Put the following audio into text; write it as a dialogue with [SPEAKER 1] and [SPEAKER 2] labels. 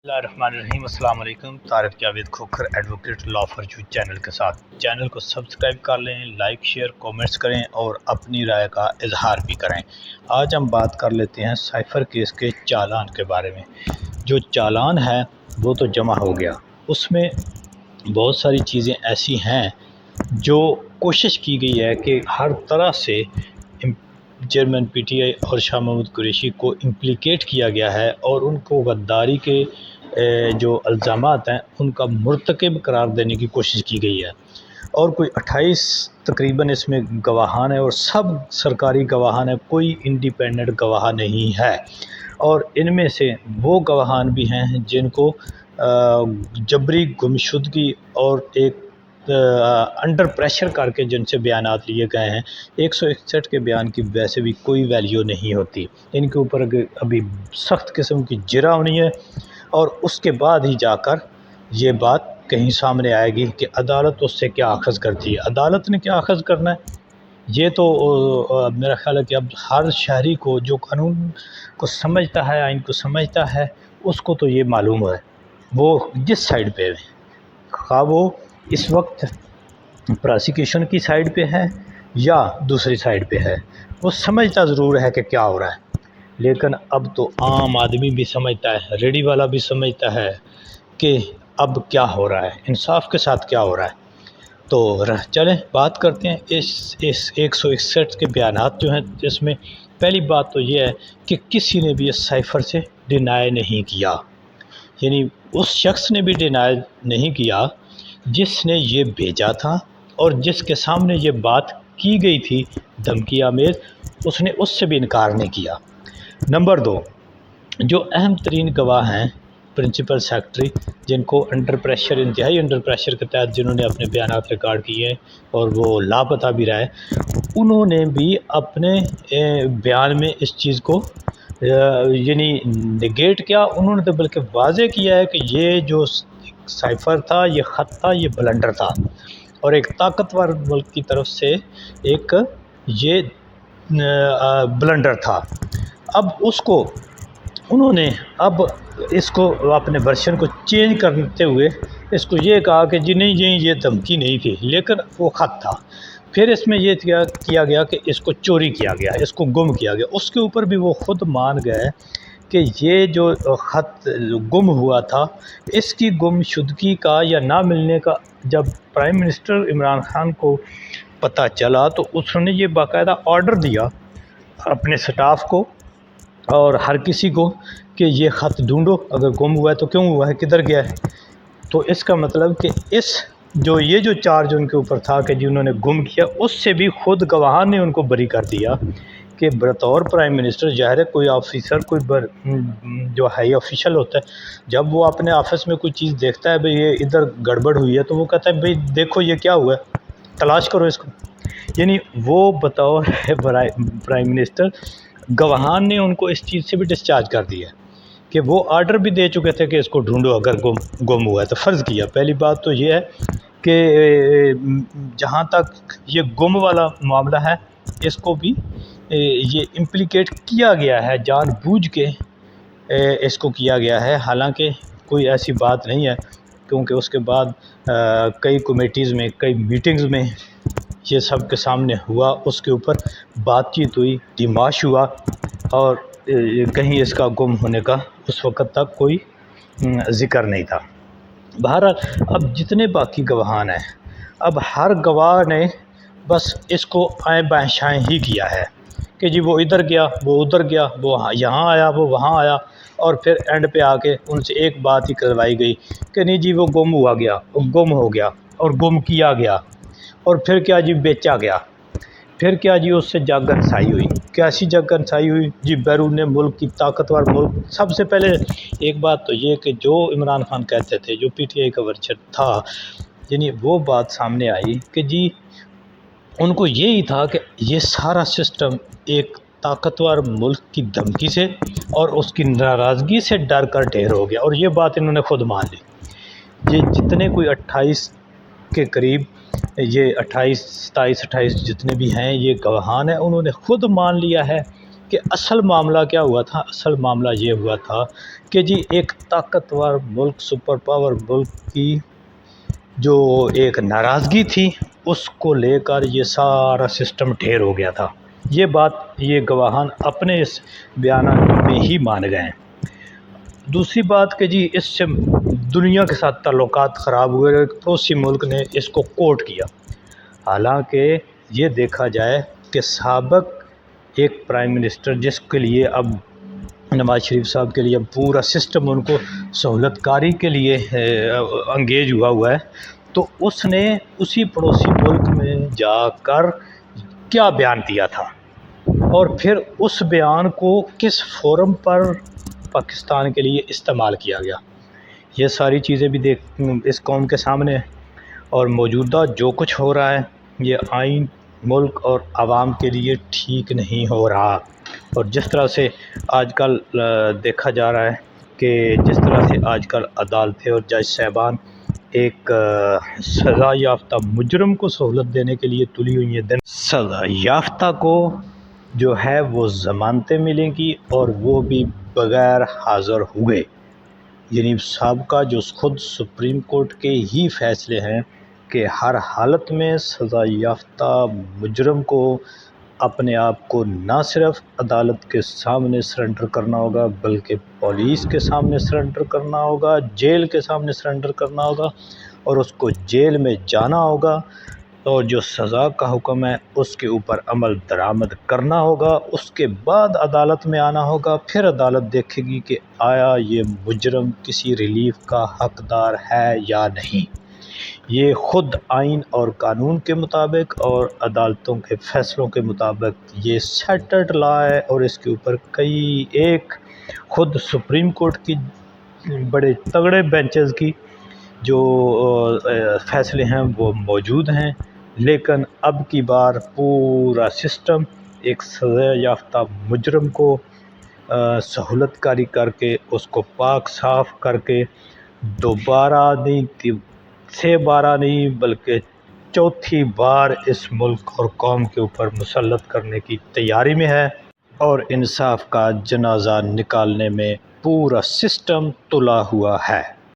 [SPEAKER 1] बिस्मिल्लाहिर्रहमानिर्रहीम। अस्सलाम वालेकुम। तारिफ Javed Khokhar advocate law for you channel के साथ चैनल को सब्सक्राइब कर लें, लाइक शेयर कमेंट्स करें और अपनी राय का इजहार भी करें। आज हम बात कर लेते हैं साइफ़र केस के चालान के बारे में। जो चालान है वो तो जमा हो गया, उसमें बहुत सारी चीज़ें ऐसी हैं जो कोशिश की गई है कि हर तरह से चेयरमैन पीटीआई और शाह महमूद कुरैशी को इम्प्लिकेट किया गया है और उनको गद्दारी के जो इल्ज़ामात हैं उनका मुर्तकब करार देने की कोशिश की गई है। और कोई 28 तकरीबन इसमें गवाहान है और सब सरकारी गवाहान है, कोई इंडिपेंडेंट गवाह नहीं है। और इनमें से वो गवाहान भी हैं जिनको जबरी गुमशुदगी और एक अंडर प्रेशर करके जिनसे बयानात लिए गए हैं। 161 के बयान की वैसे भी कोई वैल्यू नहीं होती, इनके ऊपर अभी सख्त किस्म की जिरा होनी है और उसके बाद ही जाकर ये बात कहीं सामने आएगी कि अदालत उससे क्या अखज़ करती है। अदालत ने क्या अखज़ करना है ये तो मेरा ख़्याल है कि अब हर शहरी को जो कानून को समझता है, आइन को समझता है, उसको तो ये मालूम है वो जिस साइड पे है, खा वो इस वक्त प्रोसिक्यूशन की साइड पे है या दूसरी साइड पे है, वो समझता ज़रूर है कि क्या हो रहा है। लेकिन अब तो आम आदमी भी समझता है, रेडी वाला भी समझता है कि अब क्या हो रहा है, इंसाफ के साथ क्या हो रहा है। तो चलें बात करते हैं इस 161 के बयानात जो हैं। इसमें पहली बात तो ये है कि किसी ने भी इस साइफ़र से डिनाई नहीं किया, यानी उस शख्स ने भी डिनाई नहीं किया जिसने ये भेजा था और जिसके सामने ये बात की गई थी धमकी आमेज़, उसने उससे भी इनकार नहीं किया। नंबर 2, जो अहम तरीन गवाह हैं प्रिंसिपल सेक्रेटरी, जिनको अंडर प्रेशर, इंतहाई अंडर प्रेशर के तहत जिन्होंने अपने बयानात रिकॉर्ड किए हैं और वो लापता भी रहे, उन्होंने भी अपने बयान में इस चीज़ को यानी निगेट किया। उन्होंने तो बल्कि वाज़े किया है कि ये जो साइफ़र था, ये ख़त था, ये ब्लंडर था और एक ताकतवर मुल्क की तरफ से एक ये ब्लंडर था। अब उसको उन्होंने अब इसको अपने वर्शन को चेंज करते हुए इसको ये कहा कि जी नहीं जी ये धमकी नहीं थी, लेकिन वो ख़त था। फिर इसमें ये किया गया कि इसको चोरी किया गया, इसको गुम किया गया। उसके ऊपर भी वो ख़ुद मान गए कि ये जो ख़त गुम हुआ था, इसकी गुमशुदगी का या ना मिलने का जब प्राइम मिनिस्टर इमरान खान को पता चला तो उसने ये बाकायदा ऑर्डर दिया अपने स्टाफ को और हर किसी को कि ये ख़त ढूंढो, अगर गुम हुआ है तो क्यों हुआ है, किधर गया है। तो इसका मतलब कि ये जो चार्ज उनके ऊपर था कि जिन्होंने गुम किया, उससे भी ख़ुद गवाह ने उनको बरी कर दिया कि बतौर प्राइम मिनिस्टर ज़ाहिर है कोई ऑफिसर, कोई जो हाई ऑफिशियल होता है, जब वो अपने ऑफिस में कोई चीज़ देखता है भाई ये इधर गड़बड़ हुई है, तो वो कहता है भाई देखो ये क्या हुआ है, तलाश करो इसको। यानी वो बतौर प्राइम मिनिस्टर गवाहान ने उनको इस चीज़ से भी डिस्चार्ज कर दिया कि वो आर्डर भी दे चुके थे कि इसको ढूंढो अगर गुम हुआ है तो फ़र्ज़ किया। पहली बात तो ये है कि जहाँ तक ये गुम वाला मामला है, इसको भी ये इम्प्लिकेट किया गया है, जानबूझ के इसको किया गया है। हालांकि कोई ऐसी बात नहीं है, क्योंकि उसके बाद कई कमेटीज़ में, कई मीटिंग्स में ये सब के सामने हुआ, उसके ऊपर बातचीत हुई, दिमाश हुआ और कहीं इसका गुम होने का उस वक़्त तक कोई ज़िक्र नहीं था। बहरहाल अब जितने बाकी गवाहान हैं, अब हर गवाह ने बस इसको आएँ बाएँ शाएँ ही किया है कि जी वो इधर गया, वो उधर गया, वो यहाँ आया, वो वहाँ आया, और फिर एंड पे आके उनसे एक बात ही करवाई गई कि नहीं जी वो गुम हुआ गया, वो गुम हो गया और गुम किया गया, और फिर क्या जी बेचा गया, फिर क्या जी उससे जागनसाई हुई। कैसी जागनसाई हुई जी, बैरून मुल्क की ताकतवर मुल्क। सबसे पहले एक बात तो ये कि जो इमरान खान कहते थे, जो पीटीआई का वर्चर था, यानी वो बात सामने आई कि जी उनको यही था कि ये सारा सिस्टम एक ताकतवर मुल्क की धमकी से और उसकी नाराज़गी से डर कर ढेर हो गया, और ये बात इन्होंने ख़ुद मान ली। ये जितने कोई 28 के करीब, ये 28, 27, 28 जितने भी हैं ये गवाहान हैं, उन्होंने ख़ुद मान लिया है کہ اصل معاملہ کیا ہوا تھا۔ اصل معاملہ یہ ہوا تھا کہ جی ایک طاقتور ملک، سپر پاور ملک کی جو ایک ناراضگی تھی، اس کو لے کر یہ سارا سسٹم ڈھیر ہو گیا تھا۔ یہ بات یہ گواہان اپنے اس بیانات میں ہی مان گئے ہیں۔ دوسری بات کہ جی اس سے دنیا کے ساتھ تعلقات خراب ہوئے، پڑوسی ملک نے اس کو کوٹ کیا۔ حالانکہ یہ دیکھا جائے کہ سابق ایک پرائم منسٹر جس کے لیے اب نواز شریف صاحب کے لیے پورا سسٹم ان کو سہولت کاری کے لیے انگیج ہوا ہے، تو اس نے اسی پڑوسی ملک میں جا کر کیا بیان دیا تھا، اور پھر اس بیان کو کس فورم پر پاکستان کے لیے استعمال کیا گیا، یہ ساری چیزیں بھی اس قوم کے سامنے، اور موجودہ جو کچھ ہو رہا ہے یہ آئین، ملک اور عوام کے لیے ٹھیک نہیں ہو رہا۔ اور جس طرح سے آج کل دیکھا جا رہا ہے کہ جس طرح سے آج کل عدالتیں اور جج صاحبان ایک سزا یافتہ مجرم کو سہولت دینے کے لیے تلی ہوئی ہیں، سزا یافتہ کو جو ہے وہ ضمانتیں ملیں گی، اور وہ بھی بغیر حاضر ہوئے، یعنی سابقہ جو خود سپریم کورٹ کے ہی فیصلے ہیں کہ ہر حالت میں سزا یافتہ مجرم کو اپنے آپ کو نہ صرف عدالت کے سامنے سرنڈر کرنا ہوگا، بلکہ پولیس کے سامنے سرنڈر کرنا ہوگا، جیل کے سامنے سرنڈر کرنا ہوگا، اور اس کو جیل میں جانا ہوگا، اور جو سزا کا حکم ہے اس کے اوپر عمل درآمد کرنا ہوگا، اس کے بعد عدالت میں آنا ہوگا، پھر عدالت دیکھے گی کہ آیا یہ مجرم کسی ریلیف کا حقدار ہے یا نہیں۔ یہ خود آئین اور قانون کے مطابق اور عدالتوں کے فیصلوں کے مطابق یہ سیٹلڈ لا ہے، اور اس کے اوپر کئی ایک خود سپریم کورٹ کی بڑے تگڑے بینچز کی جو فیصلے ہیں وہ موجود ہیں، لیکن اب کی بار پورا سسٹم ایک سزا یافتہ مجرم کو سہولت کاری کر کے اس کو پاک صاف کر کے دوبارہ نہیں، سے بارہ نہیں بلکہ چوتھی بار اس ملک اور قوم کے اوپر مسلط کرنے کی تیاری میں ہے، اور انصاف کا جنازہ نکالنے میں پورا سسٹم تلا ہوا ہے۔